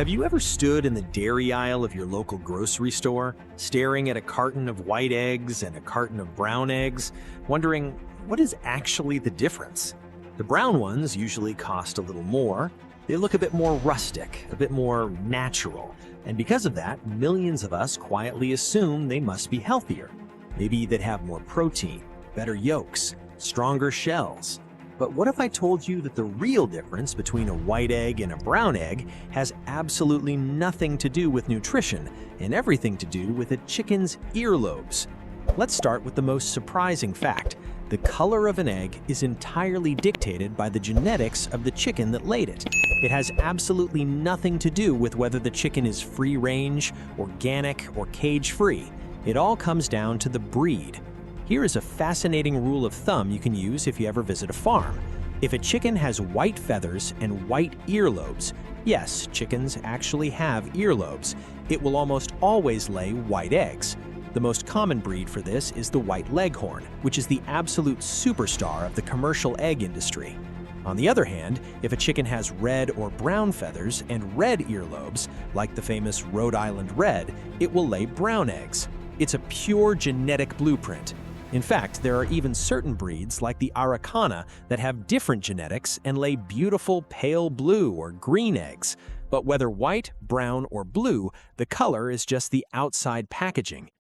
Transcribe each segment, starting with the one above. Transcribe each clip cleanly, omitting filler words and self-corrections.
Have you ever stood in the dairy aisle of your local grocery store, staring at a carton of white eggs and a carton of brown eggs, wondering what is actually the difference? The brown ones usually cost a little more. They look a bit more rustic, a bit more natural, and because of that, millions of us quietly assume they must be healthier. Maybe they'd have more protein, better yolks, stronger shells. But what if I told you that the real difference between a white egg and a brown egg has absolutely nothing to do with nutrition and everything to do with a chicken's earlobes? Let's start with the most surprising fact. The color of an egg is entirely dictated by the genetics of the chicken that laid it. It has absolutely nothing to do with whether the chicken is free-range, organic, or cage-free. It all comes down to the breed. Here is a fascinating rule of thumb you can use if you ever visit a farm. If a chicken has white feathers and white earlobes, yes, chickens actually have earlobes, it will almost always lay white eggs. The most common breed for this is the white leghorn, which is the absolute superstar of the commercial egg industry. On the other hand, if a chicken has red or brown feathers and red earlobes, like the famous Rhode Island Red, it will lay brown eggs. It's a pure genetic blueprint. In fact, there are even certain breeds like the Araucana that have different genetics and lay beautiful pale blue or green eggs. But whether white, brown, or blue, the color is just the outside packaging.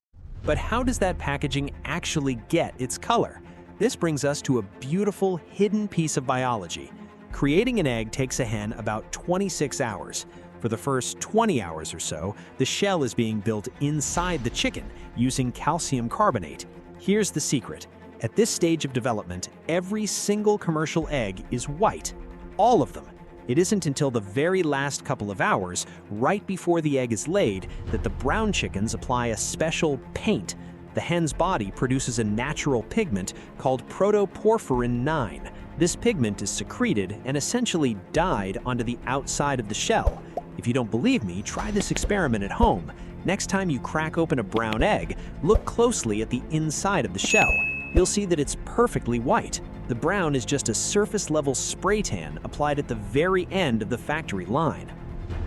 But how does that packaging actually get its color? This brings us to a beautiful hidden piece of biology. Creating an egg takes a hen about 26 hours. For the first 20 hours or so, the shell is being built inside the chicken using calcium carbonate. Here's the secret. At this stage of development, every single commercial egg is white. All of them. It isn't until the very last couple of hours, right before the egg is laid, that the brown chickens apply a special paint. The hen's body produces a natural pigment called protoporphyrin IX. This pigment is secreted and essentially dyed onto the outside of the shell. If you don't believe me, try this experiment at home. Next time you crack open a brown egg, look closely at the inside of the shell. You'll see that it's perfectly white. The brown is just a surface-level spray tan applied at the very end of the factory line.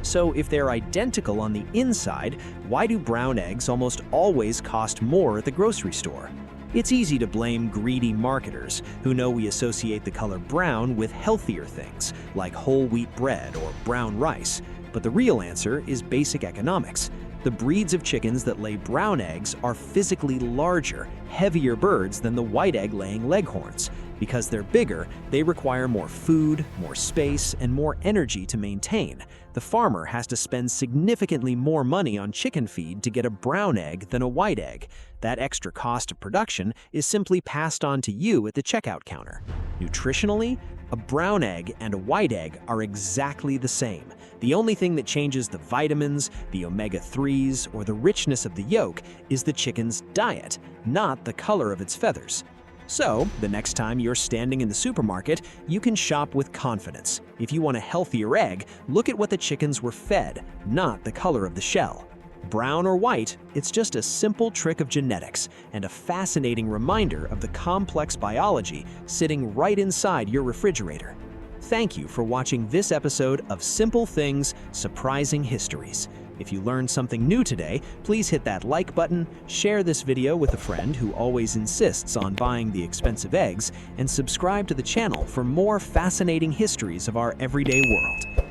So if they're identical on the inside, why do brown eggs almost always cost more at the grocery store? It's easy to blame greedy marketers who know we associate the color brown with healthier things, like whole wheat bread or brown rice. But the real answer is basic economics. The breeds of chickens that lay brown eggs are physically larger, heavier birds than the white egg-laying leghorns. Because they're bigger, they require more food, more space, and more energy to maintain. The farmer has to spend significantly more money on chicken feed to get a brown egg than a white egg. That extra cost of production is simply passed on to you at the checkout counter. Nutritionally, a brown egg and a white egg are exactly the same. The only thing that changes the vitamins, the omega-3s, or the richness of the yolk is the chicken's diet, not the color of its feathers. So, the next time you're standing in the supermarket, you can shop with confidence. If you want a healthier egg, look at what the chickens were fed, not the color of the shell. Brown or white, it's just a simple trick of genetics and a fascinating reminder of the complex biology sitting right inside your refrigerator. Thank you for watching this episode of Simple Things, Surprising Histories. If you learned something new today, please hit that like button, share this video with a friend who always insists on buying the expensive eggs, and subscribe to the channel for more fascinating histories of our everyday world.